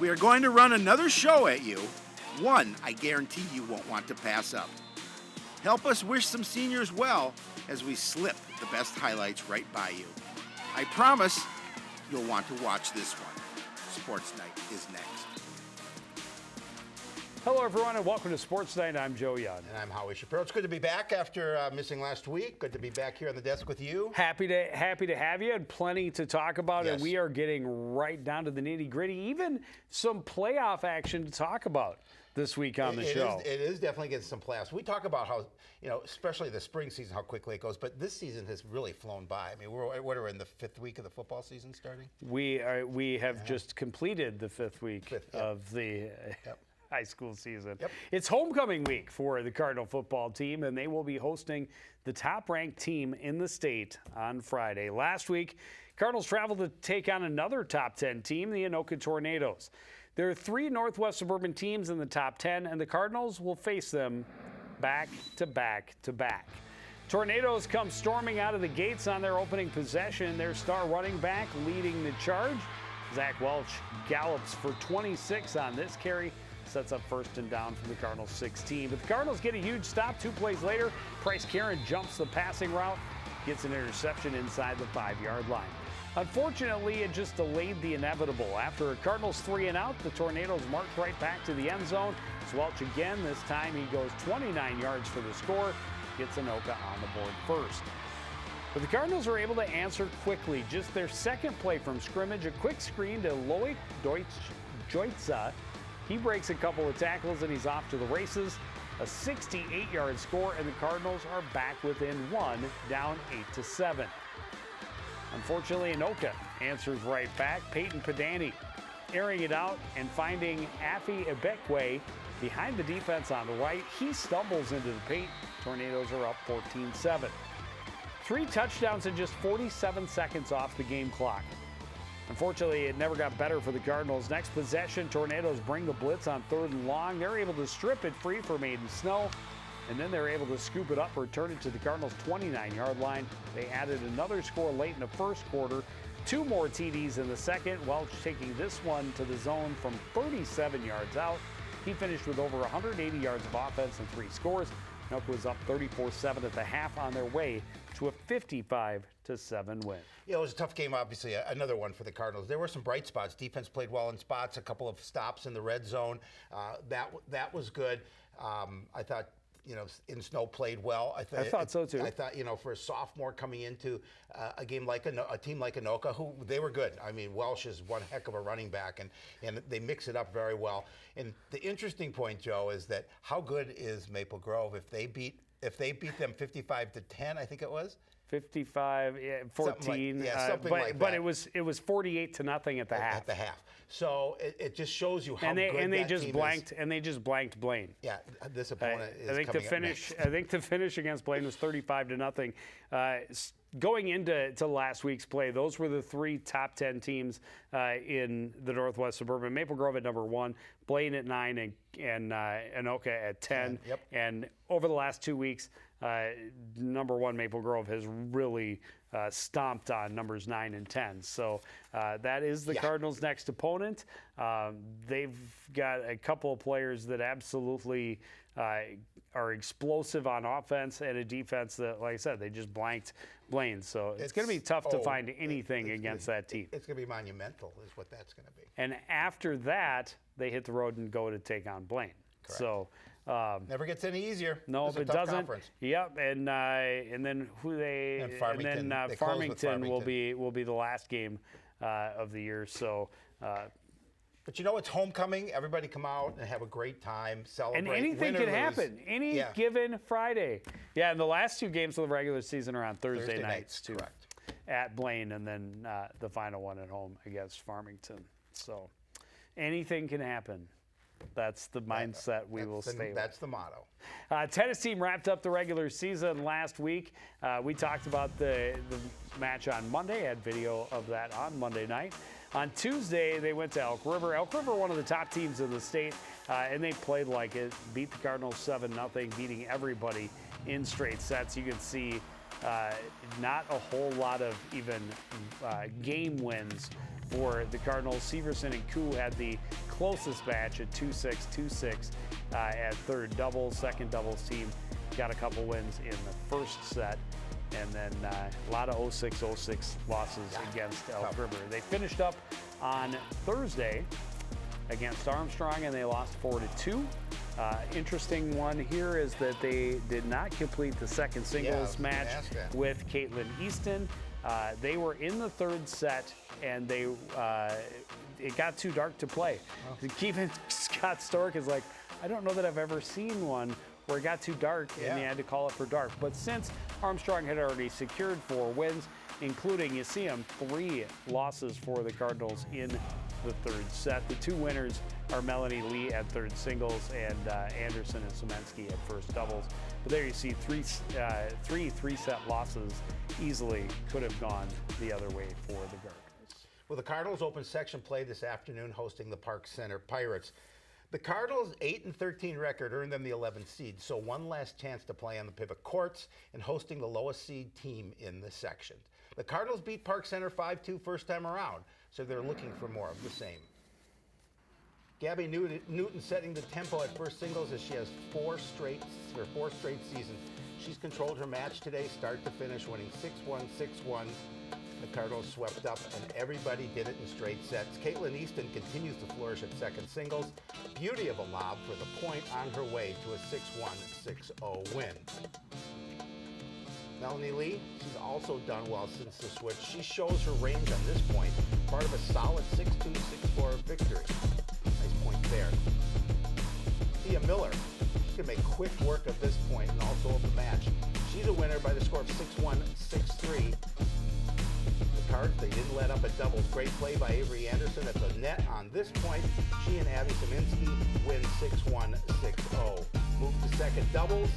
We are going to run another show at you, one I guarantee you won't want to pass up. Help us wish some seniors well as we slip the best highlights right by you. I promise you'll want to watch this one. Sports Night is next. Hello, everyone, and welcome to Sports Night. I'm Joe Young. And I'm Howie Shapiro. It's good to be back after missing last week. Good to be back here on the desk with you. Happy to have you, and plenty to talk about. Yes. And we are getting right down to the nitty-gritty, even some playoff action to talk about this week on the show. It is definitely getting some playoffs. We talk about how, especially the spring season, how quickly it goes, but this season has really flown by. I mean, we're in the fifth week of the football season starting? We have just completed the fifth week of the high school season. Yep. It's homecoming week for the Cardinal football team, and they will be hosting the top-ranked team in the state on Friday. Last week, Cardinals traveled to take on another top 10 team, the Anoka Tornadoes. There are three Northwest Suburban teams in the top 10, and the Cardinals will face them back to back to back. Tornadoes come storming out of the gates on their opening possession. Their star running back leading the charge. Zach Welch gallops for 26 on this carry. Sets up first and down from the Cardinals 16. But the Cardinals get a huge stop 2 plays later. Price Karen jumps the passing route, gets an interception inside the 5-yard line. Unfortunately, it just delayed the inevitable. After a Cardinals 3 and out, the Tornadoes march right back to the end zone. It's Welch again. This time he goes 29 yards for the score, gets Anoka on the board first. But the Cardinals are able to answer quickly. Just their second play from scrimmage, a quick screen to Loic Deutza. He breaks a couple of tackles and he's off to the races. A 68-yard score, and the Cardinals are back within one, down 8-7. Unfortunately, Anoka answers right back. Peyton Pedani airing it out and finding Afi Ibekwe behind the defense on the right. He stumbles into the paint. Tornadoes are up 14-7. 3 touchdowns in just 47 seconds off the game clock. Unfortunately, it never got better for the Cardinals. Next possession, Tornadoes bring the blitz on 3rd and long. They're able to strip it free from Aiden Snow, and then they're able to scoop it up, return it to the Cardinals' 29-yard line. They added another score late in the first quarter, 2 more TDs in the second. Welch taking this one to the zone from 37 yards out. He finished with over 180 yards of offense and 3 scores. Anoka was up 34-7 at the half on their way to a 55-7 win. Yeah, it was a tough game, obviously, another one for the Cardinals. There were some bright spots. Defense played well in spots, a couple of stops in the red zone. That was good. I thought, In Snow played well. I thought so, too. I thought, for a sophomore coming into a game like a team like Anoka, who they were good. I mean, Welsh is one heck of a running back, and they mix it up very well. And the interesting point, Joe, is that how good is Maple Grove if they beat them 55-10, I think it was? 55, 14. Something like that. But it was 48-0 at the half. At the half. So it just shows you how and they, good and they that just team blanked is. And they just blanked Blaine. Yeah, this opponent is I think coming the up finish. next. I think the finish against Blaine was 35-0. Going into last week's play, those were the 3 top 10 teams in the Northwest Suburban. Maple Grove at number 1, Blaine at 9, and Anoka at 10. Yep. And over the last 2 weeks, number 1 Maple Grove has really stomped on numbers 9 and 10. So that is the Cardinals' next opponent. They've got a couple of players that absolutely are explosive on offense and a defense that, like I said, they just blanked Blaine. So it's going to be tough to find anything against that team. It's going to be monumental is what that's going to be. And after that, they hit the road and go to take on Blaine. Correct. So never gets any easier. No, It's a it tough doesn't. Conference. Yep, and then Farmington. They close with Farmington will be the last game of the year. So. But it's homecoming. Everybody come out and have a great time, celebrate. And anything can happen. Any given Friday. Yeah, and the last 2 games of the regular season are on Thursday nights too. Correct. At Blaine, and then the final one at home against Farmington. So anything can happen. That's the mindset we will stay with. That's the motto. Tennis team wrapped up the regular season last week. We talked about the match on Monday. I had video of that on Monday night. On Tuesday, they went to Elk River. Elk River, one of the top teams in the state, and they played like it. Beat the Cardinals 7-0, beating everybody in straight sets. You can see not a whole lot of even game wins for the Cardinals. Severson and Coon had the closest match at 2-6, 2-6 at third doubles. Second doubles team got a couple wins in the first set. And then a lot of 0-6 losses against Elk River. They finished up on Thursday against Armstrong, and they lost 4-2. Interesting one here is that they did not complete the second singles match with Caitlin Easton. They were in the third set, and it got too dark to play. Even Scott Stork is like, I don't know that I've ever seen one where it got too dark and they had to call it for dark. But since Armstrong had already secured 4 wins, including, you see them, 3 losses for the Cardinals in the third set. The 2 winners are Melanie Lee at third singles and Anderson and Semensky at first doubles. But there you see 3 three-set losses easily could have gone the other way for the Cardinals. Well, the Cardinals open section play this afternoon hosting the Park Center Pirates. The Cardinals' 8-13 record earned them the 11th seed, so one last chance to play on the pivot courts and hosting the lowest seed team in the section. The Cardinals beat Park Center 5-2 first time around, so they're looking for more of the same. Gabby Newton setting the tempo at first singles as she has 4 straight seasons. She's controlled her match today, start to finish, winning 6-1, 6-1. The Cardinals swept up, and everybody did it in straight sets. Caitlin Easton continues to flourish at second singles. Beauty of a lob for the point on her way to a 6-1, 6-0 win. Melanie Lee, she's also done well since the switch. She shows her range on this point, part of a solid 6-2, 6-4 victory. Nice point there. Thea Miller, she can make quick work of this point and also of the match. She's a winner by the score of 6-1, 6-3. Cards, they didn't let up a doubles. Great play by Avery Anderson at the net on this point. She and Abby Saminsky win 6-1, 6-0. Move to second doubles.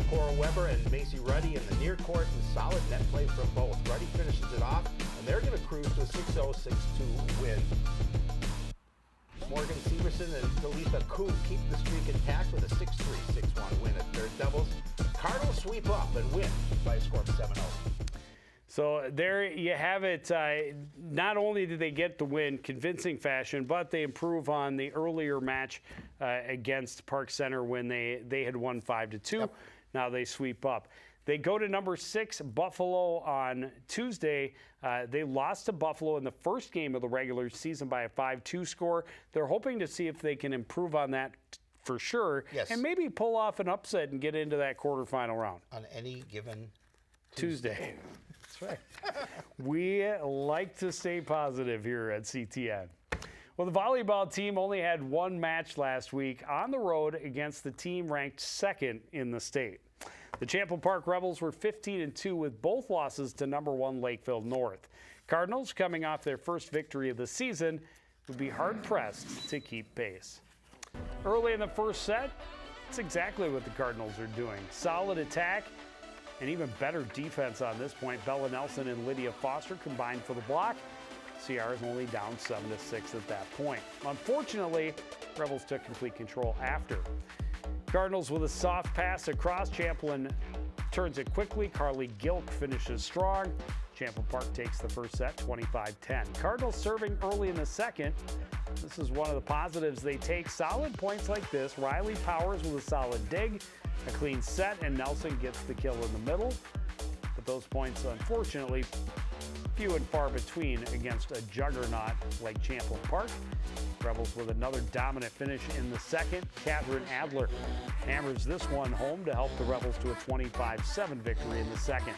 Cora Weber and Macy Ruddy in the near court, and solid net play from both. Ruddy finishes it off, and they're going to cruise to a 6-0, 6-2 win. Morgan Severson and Talitha Coon keep the streak intact with a 6-3, 6-1 win at third doubles. Cardinals sweep up and win by a score of 7-0. So there you have it. Not only did they get the win, convincing fashion, but they improve on the earlier match against Park Center when they had won 5-2. Yep. Now they sweep up. They go to number 6, Buffalo, on Tuesday. They lost to Buffalo in the first game of the regular season by a 5-2 score. They're hoping to see if they can improve on that for sure, and maybe pull off an upset and get into that quarterfinal round. On any given Tuesday. That's right. We like to stay positive here at CTN. Well, the volleyball team only had 1 match last week on the road against the team ranked 2nd in the state. The Champlin Park Rebels were 15-2 with both losses to number 1 Lakeville North. Cardinals, coming off their first victory of the season, would be hard-pressed to keep pace. Early in the first set, it's exactly what the Cardinals are doing. Solid attack and even better defense on this point. Bella Nelson and Lydia Foster combined for the block. CR is only down 7-6 at that point. Unfortunately, Rebels took complete control after. Cardinals with a soft pass across. Champlin turns it quickly. Carly Gilk finishes strong. Champlin Park takes the first set, 25-10. Cardinals serving early in the second. This is one of the positives they take. Solid points like this. Riley Powers with a solid dig. A clean set, and Nelson gets the kill in the middle. But those points, unfortunately, few and far between against a juggernaut like Champlin Park. Rebels with another dominant finish in the second. Catherine Adler hammers this one home to help the Rebels to a 25-7 victory in the second.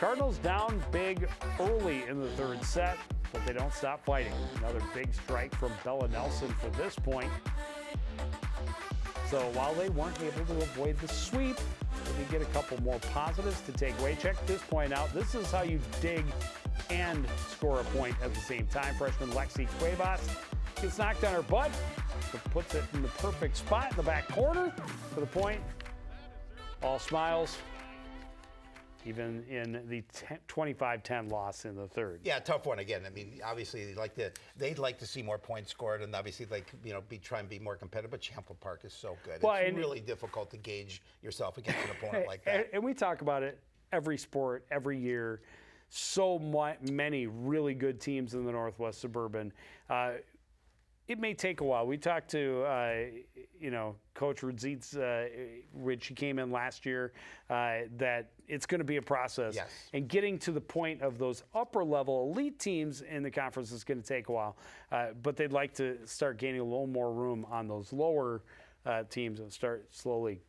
Cardinals down big early in the third set, but they don't stop fighting. Another big strike from Bella Nelson for this point. So while they weren't able to avoid the sweep, they get a couple more positives to take away. Check this point out. This is how you dig and score a point at the same time. Freshman Lexi Cuevas gets knocked on her butt, but puts it in the perfect spot in the back corner for the point. All smiles, even in the 25-10 loss in the third. Yeah, tough one again. I mean, obviously they'd like to see more points scored, and obviously try and be more competitive. But Champlin Park is so good. Well, it's really difficult to gauge yourself against an opponent like that. And we talk about it every sport, every year. so many really good teams in the Northwest Suburban. It may take a while. We talked to, Coach Rich, he came in last year, that it's going to be a process. Yes. And getting to the point of those upper-level elite teams in the conference is going to take a while. But they'd like to start gaining a little more room on those lower teams and start slowly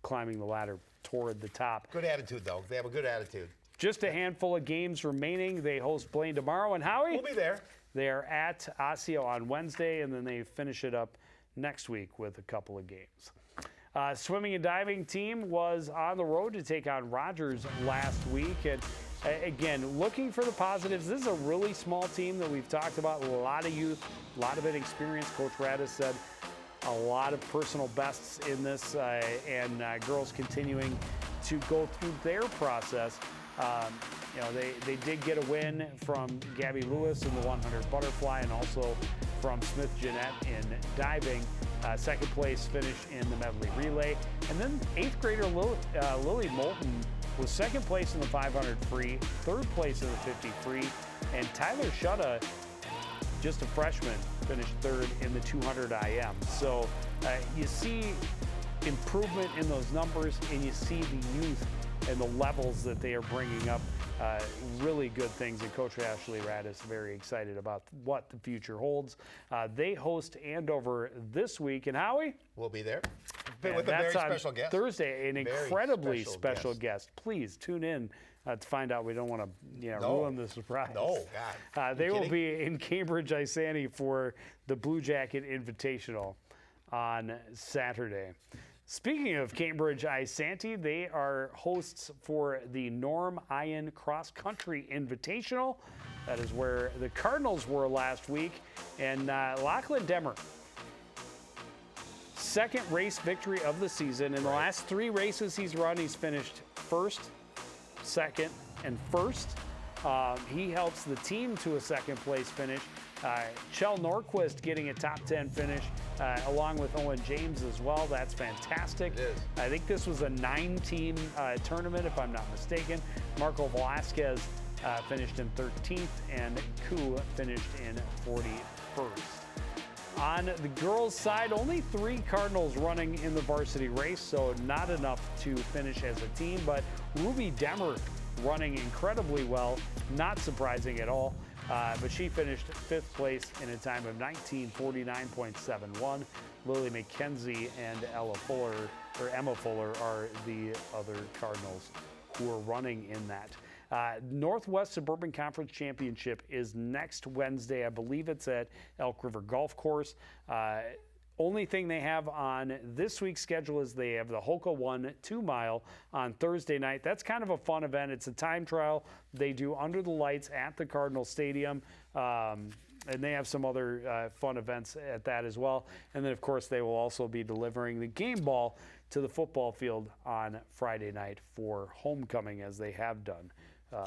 climbing the ladder toward the top. Good attitude, though. They have a good attitude. Just a handful of games remaining. They host Blaine tomorrow. And Howie? We'll be there. They are at Osseo on Wednesday, and then they finish it up next week with a couple of games. Swimming and diving team was on the road to take on Rogers last week. And again, looking for the positives. This is a really small team that we've talked about. A lot of youth, a lot of inexperience. Coach Radis said a lot of personal bests in this, and girls continuing to go through their process. They did get a win from Gabby Lewis in the 100 butterfly and also from Smith Jeanette in diving. Second place finish in the medley relay. And then 8th grader Lily Moulton was second place in the 500 free, third place in the 50 free, and Tyler Shutta, just a freshman, finished third in the 200 IM. So you see improvement in those numbers, and you see the youth and the levels that they are bringing up. Really good things, and Coach Ashley Radis very excited about what the future holds. They host Andover this week, and Howie? We'll be there with a very special guest. Thursday, an incredibly special guest. Please tune in to find out. We don't want to ruin the surprise. No, God. They will be in Cambridge, Isani for the Blue Jacket Invitational on Saturday. Speaking of Cambridge Isanti, they are hosts for the Norm Iron Cross Country Invitational. That is where the Cardinals were last week. And Lachlan Demmer, second race victory of the season. In the last 3 races he's run, he's finished first, second, and first. He helps the team to a second place finish. Chell Norquist getting a top 10 finish, along with Owen James as well. That's fantastic. It is. I think this was a 9-team tournament, if I'm not mistaken. Marco Velasquez finished in 13th, and Koo finished in 41st. On the girls' side, only 3 Cardinals running in the varsity race, so not enough to finish as a team. But Ruby Demmer running incredibly well, not surprising at all. But she finished 5th place in a time of 19:49.71. Lily McKenzie and Emma Fuller are the other Cardinals who are running in that. Northwest Suburban Conference Championship is next Wednesday. I believe it's at Elk River Golf Course. Only thing they have on this week's schedule is they have the Hoka 1 2-mile on Thursday night. That's kind of a fun event. It's a time trial they do under the lights at the Cardinal Stadium. And they have some other fun events at that as well. And then, of course, they will also be delivering the game ball to the football field on Friday night for homecoming, as they have done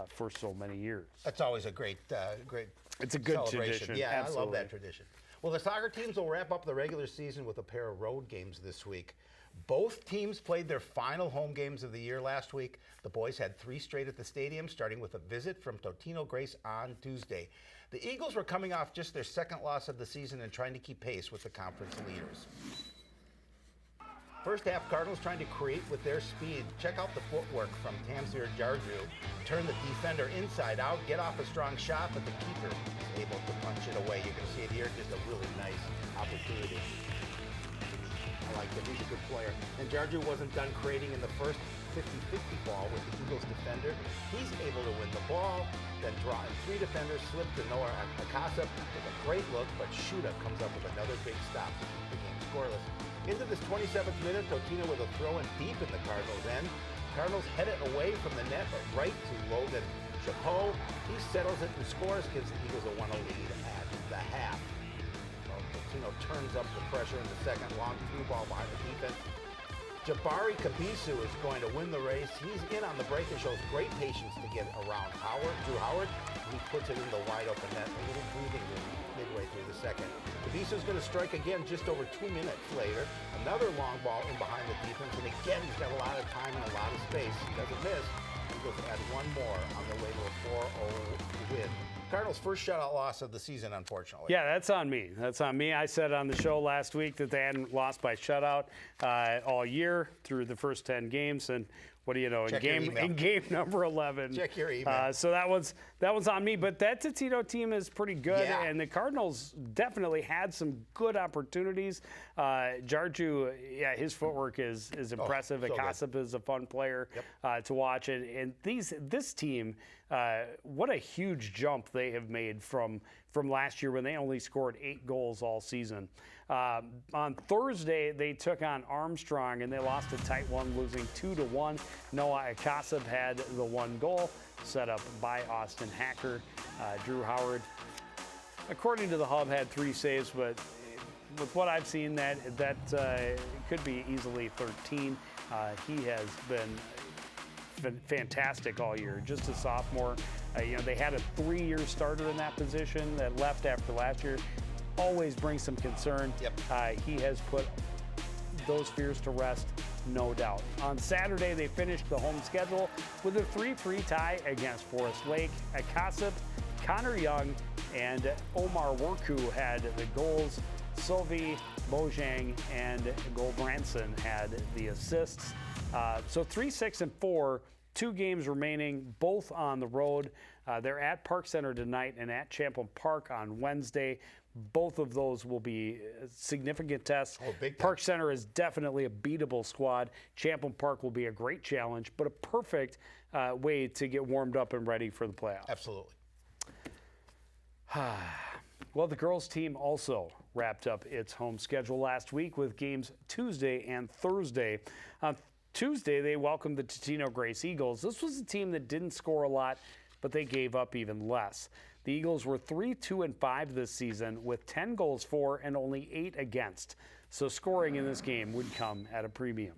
for so many years. That's always a great It's a good celebration. tradition. Yeah, Absolutely. I love that tradition. Well, the soccer teams will wrap up the regular season with a pair of road games this week. Both teams played their final home games of the year last week. The boys had 3 straight at the stadium, starting with a visit from Totino Grace on Tuesday. The Eagles were coming off just their 2nd loss of the season and trying to keep pace with the conference leaders. First half, Cardinals trying to create with their speed. Check out the footwork from Tamsir Jarju. Turn the defender inside out, get off a strong shot, but the keeper is able to punch it away. You can see it here, just a really nice opportunity. I like it, he's a good player. And Jarju wasn't done creating in the first 50-50 ball with the Eagles defender. He's able to win the ball, then draw in 3 defenders, slip to Noah Akasa with a great look, but Shuda comes up with another big stop to keep the game scoreless. Into this 27th minute, Totino with a throw in deep in the Cardinals' end. Cardinals head it away from the net, but right to Logan Chapeau. He settles it and scores, gives the Eagles a 1-0 lead at the half. Well, Totino turns up the pressure in the second, long through ball behind the defense. Jabari Kabisu is going to win the race. He's in on the break and shows great patience to get around Drew Howard. He puts it in the wide open net, a little breathing room midway through the second. Kabisu's going to strike again just over 2 minutes later. Another long ball in behind the defense, and again, he's got a lot of time and a lot of space. He doesn't miss. Eagles add one more on their way to a 4-0 win. Cardinals' first shutout loss of the season, unfortunately. Yeah, that's on me. That's on me. I said on the show last week that they hadn't lost by shutout all year through the first 10 games, and what do you know? In game number 11, check your email. So that was on me. But that Totino team is pretty good, and the Cardinals definitely had some good opportunities. Jarju, his footwork is impressive. Akasip is a fun player to watch, and this team, what a huge jump they have made from last year when they only scored 8 goals all season. On Thursday, they took on Armstrong, and they lost a tight one, losing 2-1. Noah Akasip had the 1 goal, set up by Austin Hacker. Drew Howard, according to the Hub, had 3 saves, but with what I've seen, that could be easily 13. He has been fantastic all year, just a sophomore. They had a 3-year starter in that position that left after last year. Always brings some concern. He has put those fears to rest, no doubt. On Saturday, they finished the home schedule with a 3-3 tie against Forest Lake. Akasip, Connor Young, and Omar Worku had the goals. Sovi, Bojang, and Goldbranson had the assists. So 3-6-4, 2 games remaining, both on the road. They're at Park Center tonight and at Champlain Park on Wednesday. Both of those will be significant tests. Park Center is definitely a beatable squad. Champlain Park will be a great challenge, but a perfect way to get warmed up and ready for the playoffs. Absolutely. Well, the girls' team also wrapped up its home schedule last week with games Tuesday and Thursday. On Tuesday, they welcomed the Totino Grace Eagles. This was a team that didn't score a lot, but they gave up even less. The Eagles were 3-2-5 this season with 10 goals for and only 8 against. So scoring in this game would come at a premium.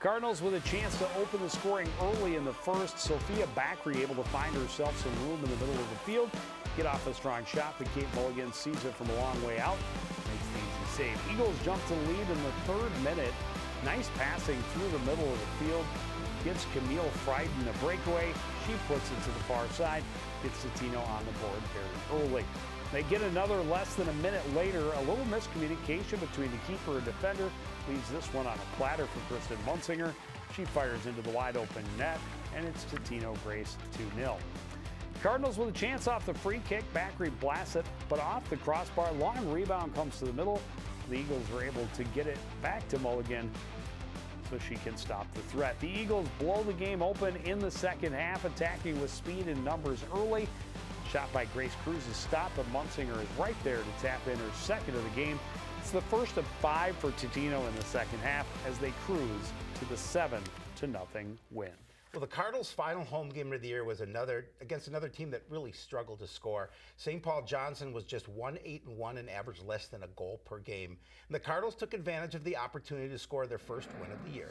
Cardinals with a chance to open the scoring early in the first. Sophia Bakri able to find herself some room in the middle of the field. Get off a strong shot, but Kate Mulligan sees it from a long way out. Makes the easy save. Eagles jump to lead in the 3rd minute. Nice passing through the middle of the field. Gives Camille Frieden a breakaway. She puts it to the far side. Gets Totino on the board very early. They get another less than a minute later. A little miscommunication between the keeper and defender leaves this one on a platter for Kristen Munsinger. She fires into the wide open net, and it's Totino Grace 2-0. Cardinals with a chance off the free kick. Bakri blasts it, but off the crossbar. Long rebound comes to the middle. The Eagles are able to get it back to Mulligan so she can stop the threat. The Eagles blow the game open in the second half, attacking with speed and numbers early. Shot by Grace Cruz is stopped, but Munsinger is right there to tap in her second of the game. It's the first of 5 for Totino in the second half as they cruise to the 7-0 win. Well, the Cardinals' final home game of the year was against another team that really struggled to score. St. Paul Johnson was just 1-8-1 and averaged less than a goal per game. And the Cardinals took advantage of the opportunity to score their first win of the year.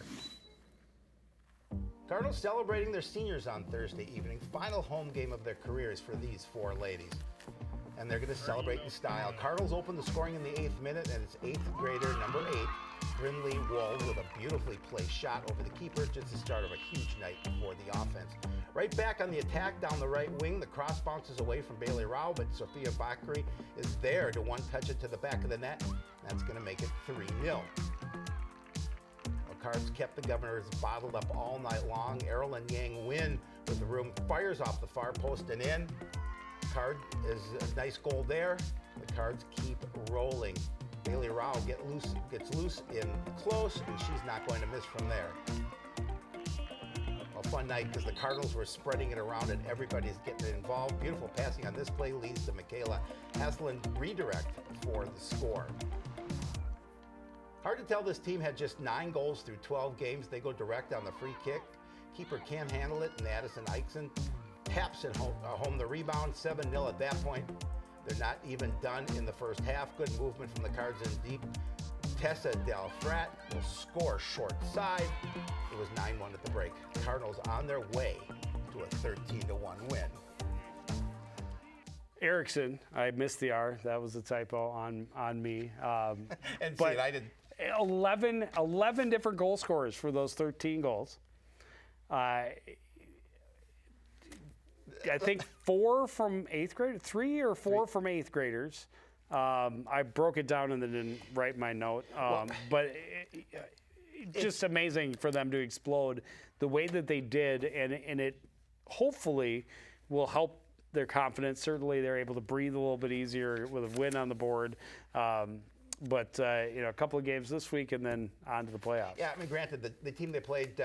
Cardinals celebrating their seniors on Thursday evening. Final home game of their careers for these 4 ladies. And they're going to celebrate in style. Cardinals open the scoring in the 8th minute, and it's 8th grader number 8, Brinley Wold, with a beautifully placed shot over the keeper. Just the start of a huge night for the offense. Right back on the attack down the right wing. The cross bounces away from Bailey Rao, but Sophia Bakri is there to one-touch it to the back of the net. That's going to make it 3-0. Cards kept the Governors bottled up all night long. Errol and Yang win with the room. Fires off the far post and in. Card is a nice goal there. The Cards keep rolling. Bailey Rao gets loose in close, and she's not going to miss from there. A fun night because the Cardinals were spreading it around and everybody's getting involved. Beautiful passing on this play leads to Michaela Haslund redirect for the score. Hard to tell, this team had just 9 goals through 12 games. They go direct on the free kick. Keeper can't handle it, and Addison Eichsen taps it home the rebound. 7-0 at that point. They're not even done in the first half. Good movement from the Cards in deep. Tessa Del Frat will score short side. It was 9-1 at the break. Cardinals on their way to a 13-1 win. Erickson, I missed the R. That was a typo on me. And see, I didn't. 11 different goal scorers for those 13 goals. I think 4 from 8th grade, 3 or 4 from 8th graders. I broke it down and then didn't write my note. But just amazing for them to explode the way that they did, and it hopefully will help their confidence. Certainly they're able to breathe a little bit easier with a win on the board. But a couple of games this week and then on to the playoffs. Yeah, I mean, granted, the team they played,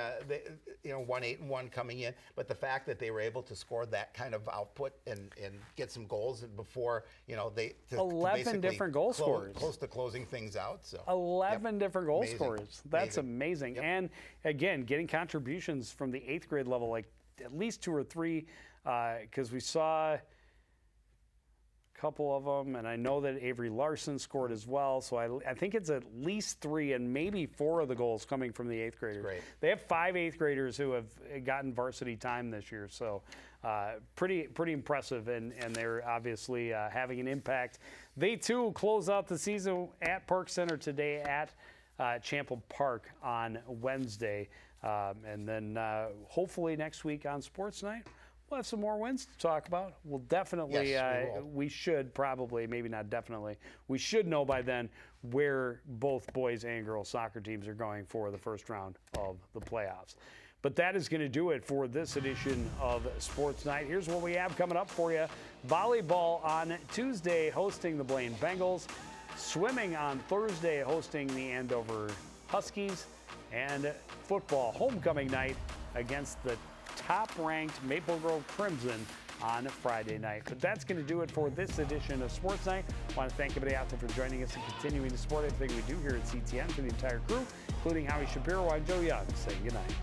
won 8-1 coming in, but the fact that they were able to score that kind of output and get some goals before, 11 different goal scorers. Close to closing things out. So 11 different goal scorers. That's amazing. Yep. And again, getting contributions from the 8th grade level, like at least 2 or 3, because we saw couple of them, and I know that Avery Larson scored as well, so I think it's at least 3 and maybe 4 of the goals coming from the 8th graders. Great. They have 5 8th graders who have gotten varsity time this year, so pretty impressive, and they're obviously having an impact. They too close out the season at Park Center today at Chample Park on Wednesday, and then hopefully next week on Sports Night we'll have some more wins to talk about. We'll definitely, we should probably, maybe not definitely, we should know by then where both boys and girls soccer teams are going for the first round of the playoffs. But that is going to do it for this edition of Sports Night. Here's what we have coming up for you. Volleyball on Tuesday hosting the Blaine Bengals. Swimming on Thursday hosting the Andover Huskies. And football homecoming night against the top-ranked Maple Grove Crimson on Friday night. But that's going to do it for this edition of Sports Night. I want to thank everybody out there for joining us and continuing to support everything we do here at CTN. For the entire crew, including Howie Shapiro, I'm Joe Young, saying goodnight.